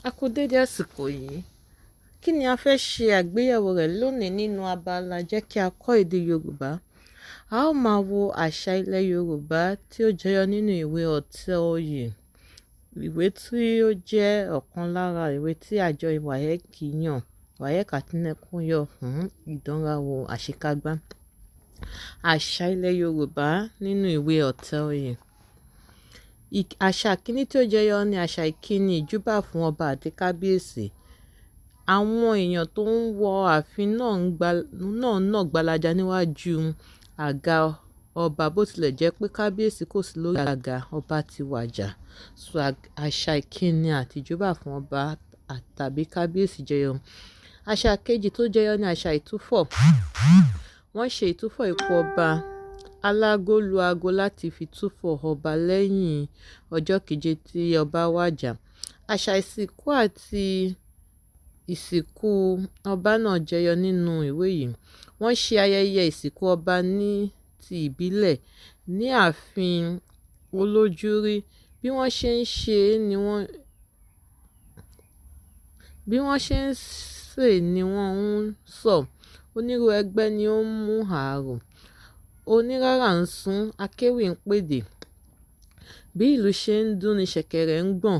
A kú dédé àsìkò yìí. Kí ni a fẹ́ ṣe àgbéyẹ̀wò rẹ̀ lónìí nínú abala jẹ́ kí a kọ́ èdè Yorùbá. A ó máa wo àṣà ilẹ̀ Yorùbá tí ó jẹyọ nínú ìwé Ọ̀tẹ̀-Oyè. Ìwé tí ó jẹ́ ọ̀kan lára ìwé tí àjọ WAEC yàn, WAEC àti NECO yàn fún ìdánrawò àṣekágbá. Àṣà ilẹ̀ Yorùbá nínú ìwé Ọ̀tẹ̀-Oyè. Àṣà kìíní tí ó jẹyọ ni àṣà ìkíni ìjúbà fún ọba àti kábíyèsí. Àwọn èèyàn tó ń wọ ààfin náà gbalaja níwájú àga ọba bó tilẹ̀ jẹ́ pé kábíyèsí kò sí lórí àga, ọba ti wàjà. So àṣà ìkíni àti ìjúbà fún ọba tàbí kábíyèsí jẹyọ. Àṣà kejì tó jẹyọ ni àṣà ìtúfọ̀. Wọ́n ṣe ìtúfọ̀ ipò ọba. Alágo lu ago láti fi túfọ̀ ọba lẹ́yìn ọjọ́ keje tí ọba wàjà. Àṣà ìsìnkú àti ìsìnkú ọba náà jẹyọ nínú ìwé yìí. Wọ́n ṣe ayẹyẹ ìsìnkú ọba ní ti ìbílẹ̀ ní ààfin olójúrí. Bí wọ́n ṣe ń ṣe ni wọ́n ń sọ. Onírú ẹgbẹ́ ni ó ń mú ààrò. Onírárà ń sún, akéwì ń pèdè. Bí ìlú ṣe ń dún ni ṣẹ̀kẹ̀rẹ̀ ń gbọ̀n.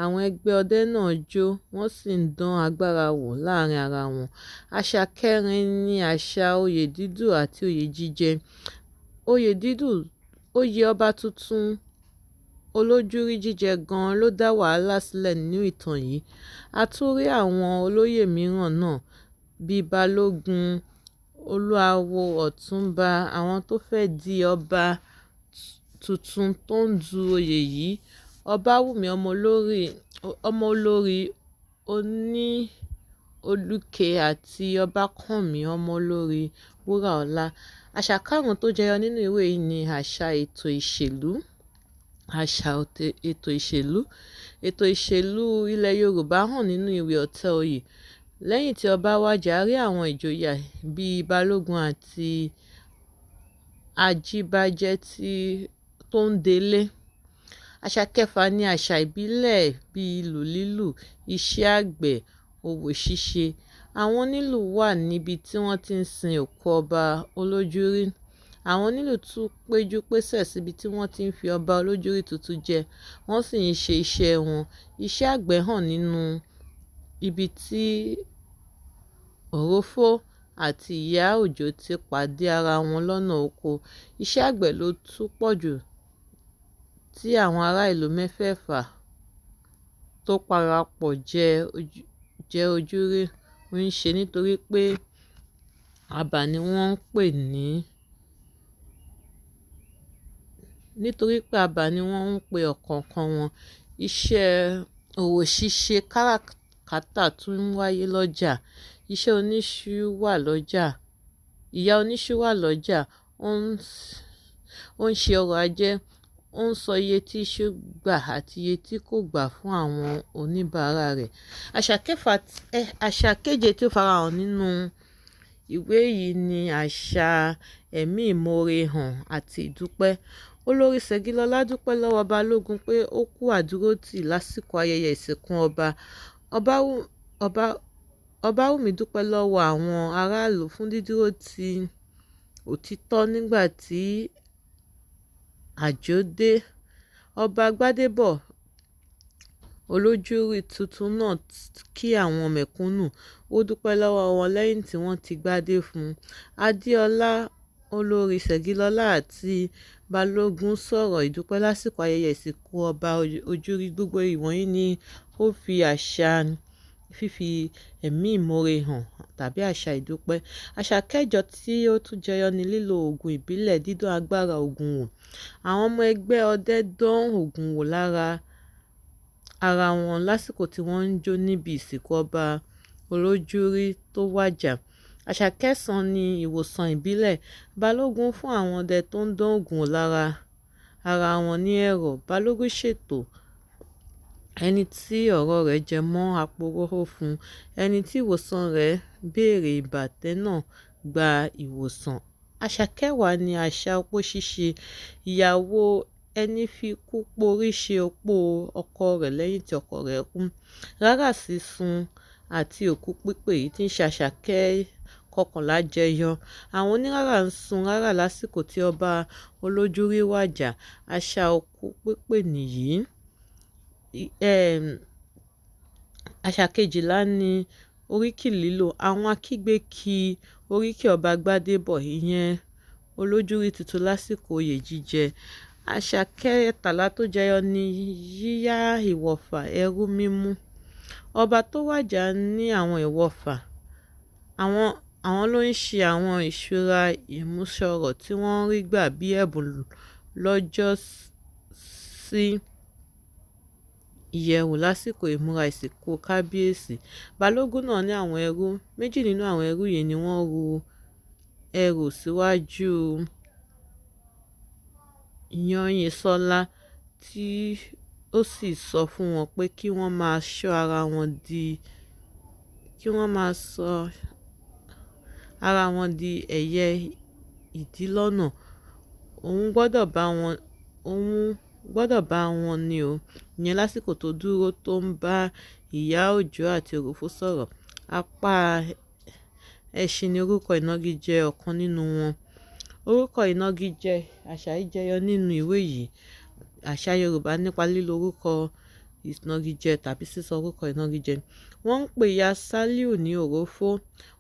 Àwọn ẹgbẹ́ ọdẹ náà jó, wọ́n sì ń dán agbára wò láàrin ara wọn. Àṣà kẹrin ni àṣà oyè dídùn àti oyè jíjẹ. Oyè dídùn, oyè ọba tuntun olójúrí jíjẹ gan-an ló dá wàhálà sílẹ̀ nínú ìtàn yìí. A tún rí àwọn olóyè mìíràn náà bíi balógun, olúawo, ọ̀túnba, àwọn tó fẹ́ di ọba tuntun tó ń du oyè yìí. Ọbawùmí ọmọ olórí oní olùkẹ́ àti ọbákànmí ọmọ olórí wúràọlá. Àṣà karùn-ún tó jẹyọ nínú ìwé yìí ni àṣà ètò ìṣèlú. Àṣà ètò ìṣèlú. Ètò ìṣèlú ilẹ̀ Yorùbá hàn nínú ìwé Ọ̀tẹ̀-Oyè. Lẹ́yìn tí ọba wàjà, a rí àwọn ìjòyè bíi balógun àti ajíbàjẹ́ tó ń délé. Àṣà kẹfà ni àṣà ìbílẹ̀ bíi ìlù lílù, iṣẹ́ àgbẹ̀, òwò ṣíṣe. Àwọn onílù wà níbi tí wọ́n ti ń sin òkú ọba olójúrí. Àwọn onílù tún péjú pésẹ̀ síbi tí wọ́n ti ń fi ọba olójúrí tuntun jẹ, wọ́n sì ń ṣe iṣẹ́ wọn. Iṣẹ́ àgbẹ̀ hàn nínú ibi tí òrófó àti ìyá òjó ti pàdé ara wọn lọ́nà oko. Iṣẹ́ àgbẹ̀ ló tún pọ̀ jù tí àwọn ará ìlú mẹ́fẹ̀ẹ̀fà tó parapọ̀ jẹ́ ojúrí ń ṣe nítorí pé abà ni wọ́n ń pe ọ̀kọ̀ọ̀kan wọn. Iṣẹ́ òwò ṣíṣe káràkátà tún ń wáyé lọ́jà. Iṣẹ́ oníṣu wà lọ́jà. Ìyá oníṣu wà lọ́jà. Ó ń ṣe ọrọ̀ ajé. Ó ń sọ iye tí iṣu gbà àti iye tí kò gbà fún àwọn oníbàárà rẹ̀. Àṣà keje tí ó farahàn nínú ìwé yìí ni àṣà ẹ̀mí ìmoore hàn àti ìdúpẹ́. Olórí Ṣẹ̀gilọlá dúpẹ́ lọ́wọ́ balógun pé ó kú àdúrótì lásìkò ayẹyẹ ìsìnkú ọba. Ọbawùmí dúpẹ́ lọ́wọ́ àwọn aráàlú fún dídúró ti òtítọ́ nígbà tí àjò dé. Ọba Gbádébọ̀ olójúrí tuntun náà kí àwọn mẹ̀kúnnù. Ó dúpẹ́ lọ́wọ́ wọn lẹ́yìn tí wọ́n ti gbádé fún un. Adéọlá, olórí Ṣẹ̀gilọlá àti balógun sọ̀rọ̀ ìdúpẹ́ lásìkò ayẹyẹ ìsìnkú ọba ojúrí. Gbogbo ìwọ̀nyí ni ó fi àṣà fífi ẹ̀mí ìmoore hàn tàbí àṣà ìdúpẹ́. Àṣà kẹjọ tí ó tún jẹyọ ni lílo òògùn ìbílẹ̀, dídán agbára òògùn wò. Àwọn ọmọ ẹgbẹ́ ọdẹ dán òògùn wò lára ara wọn lásìkò tí wọ́n ń jó níbi ìsìnkú ọba olójúrí tó wàjà. Àṣà kẹsàn-án ni ìwòsàn ìbílẹ̀. Balógun fún àwọn ọdẹ tó ń dán òògùn wò lára ara wọn ní ẹ̀rọ̀. Balógun ṣètò ẹni tí ọ̀rọ̀ rẹ̀ jẹ mọ́ àpòróró fún. Ẹni tí ìwòsàn rẹ̀ béèrè ìbàtẹ́ náà gba ìwòsàn. Àṣà kẹwàá ni àṣà opó ṣíṣe. Ìyàwó ẹni fi ikú porí ṣe opó ọkọ rẹ̀ lẹ́yìn tí ọkọ rẹ̀ kú. Rárá sísun àti òkú pípè yìí tí ń ṣe Àṣàkẹ́ kọkànlá jẹyọ. Àwọn onírárà ń sun rárá lásìkò tí ọba Olójúrí wàjà. Àṣà òkú pípè nìyí. Àṣà kejìlá ni oríkì lílò. Àwọn akígbe kí oríkì ọba Gbádébọ̀ ìyẹn Olójúrí tuntun lásìkò oyè jíjẹ. Àṣà kẹtàlá tó jẹyọ ni yíyá ìwọ̀fà ẹrú mímú. Ọba tó wàjà ní àwọn ìwọ̀fà. Àwọn ló ń ṣe àwọn ìṣúra ìmúṣọrọ̀ tí wọ́n rí gbà bí ẹ̀bùn lọ́jọ́ sí ìyẹ̀wù lásìkò ìmúra ìsìnkú kábíyèsí. Balógun náà ní àwọn ẹrú. Méjì nínú àwọn ẹrú yìí ni wọ́n ru ẹrù síwájú Yányìnsọ́lá tí ó sì sọ fún wọn pé kí wọ́n máa sọ ara wọn di ẹ̀yẹ ìdí lọ́nà. Òun gbọ́dọ̀ bá wọn ní o. Ìyẹn lásìkò tó dúró tó ń bá Ìyá Òjó àti Òròfó sọ̀rọ̀. Apá ẹṣin ni orúkọ ìnagijẹ ọ̀kan nínú wọn. Orúkọ ìnagijẹ àṣà yìí jẹyọ nínú ìwé yìí. Àṣà Yorùbá nípa lílo orúkọ ìnagijẹ tàbí sísọ orúkọ ìnagijẹ. Wọ́n ń pe Ìyá Sàlíù ní Òrófó.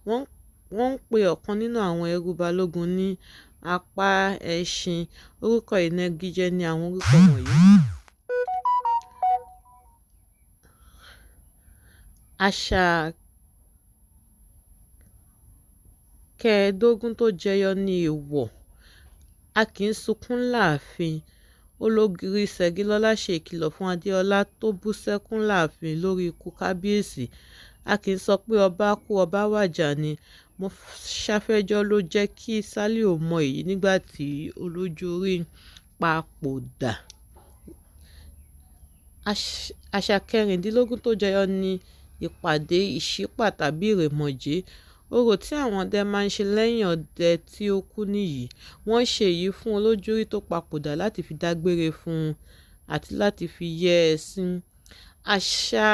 Wọ́n ń pe ọ̀kan nínú àwọn ẹrú Balógun ní Apá ẹṣin. Orúkọ ìnagijẹ ni àwọn orúkọ wọ̀nyí. Àṣà kẹẹ̀ẹ́dógún tó jẹyọ ní èèwọ̀. A kì í sunkún láàfin. Ológìrí Ṣẹ̀gilọ́lá ṣe ìkìlọ̀ fún Adéọlá tó bú sẹ́kún láàfin lórí ikú kábíyèsí. A kì í sọ pé ọba kú ọba wàjà ni. Mọ́sáfẹ́jọ́ ló jẹ́ kí Sàlíù mọ èyí nígbà tí Olójúrí papòdà. Àṣà kẹrìndínlógún tó jẹyọ ní ìpàdé ìṣípà tàbí ìrèmọ̀jé. Orò tí àwọn ọdẹ máa ń ṣe lẹ́yìn ọdẹ tí ó kú nìyí. Wọ́n ṣe èyí fún Olójúrí tó papòdà láti fi dágbére fún un àti láti fi yẹ́ ẹ sí. Àṣà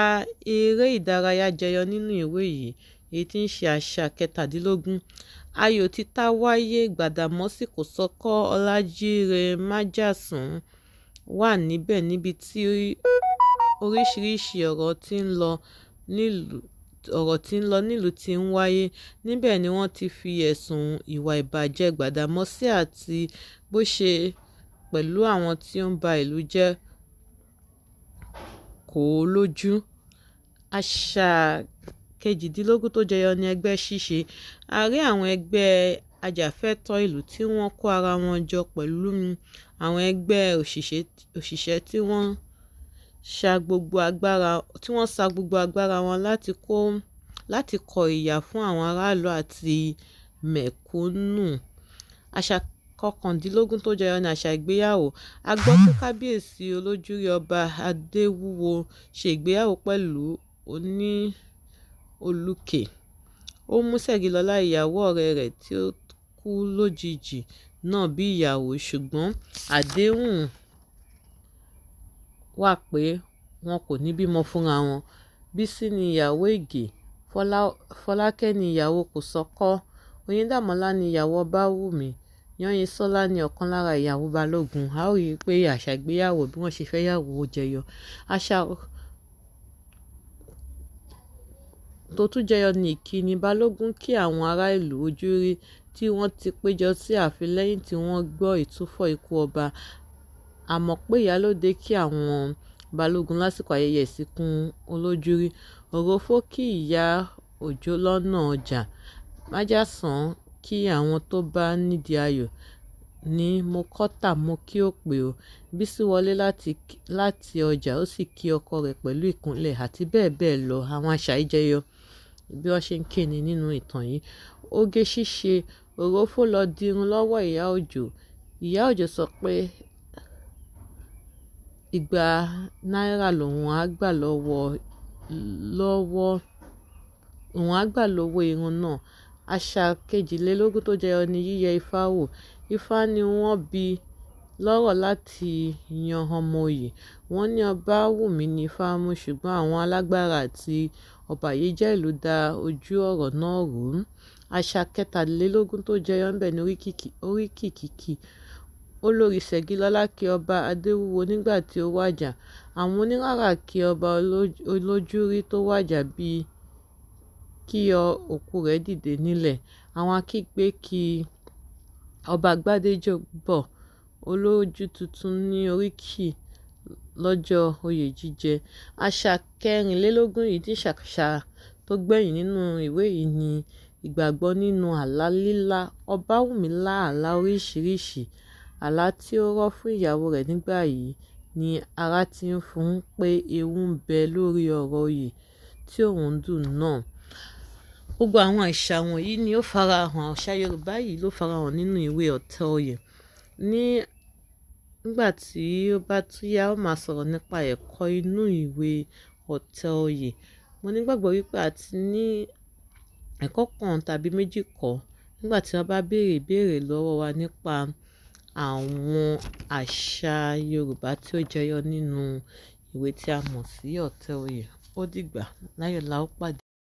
eré ìdárayá jẹyọ nínú ìwé yìí èyí tí ń ṣe àṣà kẹtàdínlógún. Ayò títà wáyé. Gbàdàmọ́sí Kòsọ́kọ́ Ọlájíre Májàsùn wà níbẹ̀ níbi tí oríṣiríṣi ọ̀rọ̀ tí ń lọ nílùú tí ń wáyé. Níbẹ̀ ni wọ́n ti fi ẹ̀sùn ìwà ìbàjẹ́ Gbàdàmọ́sí àti bó ṣe pẹ̀lú àwọn tí ó ń ba ìlú jẹ́ kò ó lójú. Àṣà kejìdínlógún tó jẹyọ ní ẹgbẹ́ ṣíṣe. A rí àwọn ẹgbẹ́ ajàfẹ́tọ̀ọ́ ìlú tí wọ́n kó ara wọn jọ pẹ̀lú àwọn ẹgbẹ́ òṣìṣẹ́ tí wọ́n sa gbogbo agbára wọn láti kọ ìyà fún àwọn aráàlú àti mẹ̀kúnnù. Àṣà kọkàndínlógún tó jẹyọ ní àṣà ìgbéyàwó. A gbọ́ pé kábíyèsí Olójúrí ọba Adéwúwo ṣe ìgbéyàwó pẹ̀lú Olúkè. Ó mú Ṣẹ̀gilọ́lá ìyàwó ọ̀rẹ́ rẹ̀ tí ó kú lójijì náà bí ìyàwó, ṣùgbọ́n àdéhùn wà pé wọn kò ní bímọ fúnra wọn. Bísí ni ìyàwó Ìgè. Fọlákẹ́ ni ìyàwó Kòsọ́kọ́. Oyíndàmọ́lá ni ìyàwó Ọbáwùmí. Yányìnsọ́lá ni ọ̀kan lára ìyàwó Balógun. A ó rí i pé àṣà ìgbéyàwó bí wọ́n ṣe fẹ́ yàwó jẹyọ. Àṣà tó tún jẹyọ ní ìkíni. Balógun kí àwọn ará ìlú Ojúrí tí wọ́n ti péjọ sí ààfin lẹ́yìn tí wọ́n gbọ́ ìtúfọ̀ ikú ọba. A mọ̀ pé Ìyálóde kí àwọn Balógun lásìkò ayẹyẹ ìsìnkú Olójúrí. Òrófó kí Ìyá Òjó lọ́nà ọjà. Májàsùn kí àwọn tó bá nídìí ayọ̀ ní mo kọ́tà mo kí ó pè o. Bísí wọlé láti ọjà ó sì kí ọkọ rẹ̀ pẹ̀lú ìkúnlẹ̀ àti bẹ́ẹ̀ bẹ́ẹ̀ lọ. Àwọn àṣà yìí jẹyọ bí wọ́n ṣe ń kíni nínú ìtàn yìí. Oge ṣíṣe. Òrófó lọ dirun lọ́wọ́ Ìyá Òjó. Ìyá Òjó sọ pé 200 náírà lòun á gbà lọ́wọ́ irun náà. Àṣà kejìlélógún tó jẹyọ ní yíyẹ Ifá wò. Ifá ni wọ́n bí lọ́rọ̀ láti yan ọmọ oyè. Wọ́n ní ọba Wùmí ní fámú, ṣùgbọ́n àwọn alágbára àti ọbàyéjẹ́ ìlú da ojú ọ̀rọ̀ náà rú. Àṣà kẹtàlélógún tó jẹyọ ńbẹ̀ ní oríkìkí. Olórí Ṣẹ̀gilọlá kí ọba Adéwúwo nígbà tí ó wàjà. Àwọn oníràrà kí ọba olójúrí tó wàjà bíi kí òkú rẹ̀ dìde nílẹ̀. Àwọn akígbe kí ọba Gbádéjọbọ̀ olójú tuntun ní oríkì lọ́jọ́ oyè jíjẹ. Àṣà kẹrìnlélógún yìí tí ṣàṣà tó gbẹ̀yìn nínú ìwé yìí ni ìgbàgbọ́ nínú àlá lílá. Ọba Wùmí lá àlá oríṣiríṣi. Àlá tí ó rọ́ fún ìyàwó rẹ̀ nígbà yìí ni ara ti ń fún un pé ewu ń bẹ lórí ọ̀rọ̀ oyè tí òun dùn náà. Gbogbo àwọn àṣà wọ̀nyí ni ó farahàn, àṣà Yorùbá yìí ló farahàn nínú ìwé Ọ̀tẹ̀ Oyè. Nígbà tí ó bá tún yá, ó máa sọ̀rọ̀ nípa ẹ̀kọ́ inú ìwé Ọ̀tẹ̀ Oyè. Mo nígbàgbọ́ wípé a ti ní ẹ̀kọ́ kan tàbí méjì kọ́ nígbà tí wọ́n bá béèrè ìbéèrè lọ́wọ́ wa nípa àwọn àṣà Yorùbá tí ó jẹyọ nínú ìwé tí a mọ̀ sí Ọ̀tẹ̀ Oyè. Ó dìgbà, láyọ̀ la ó pàdé.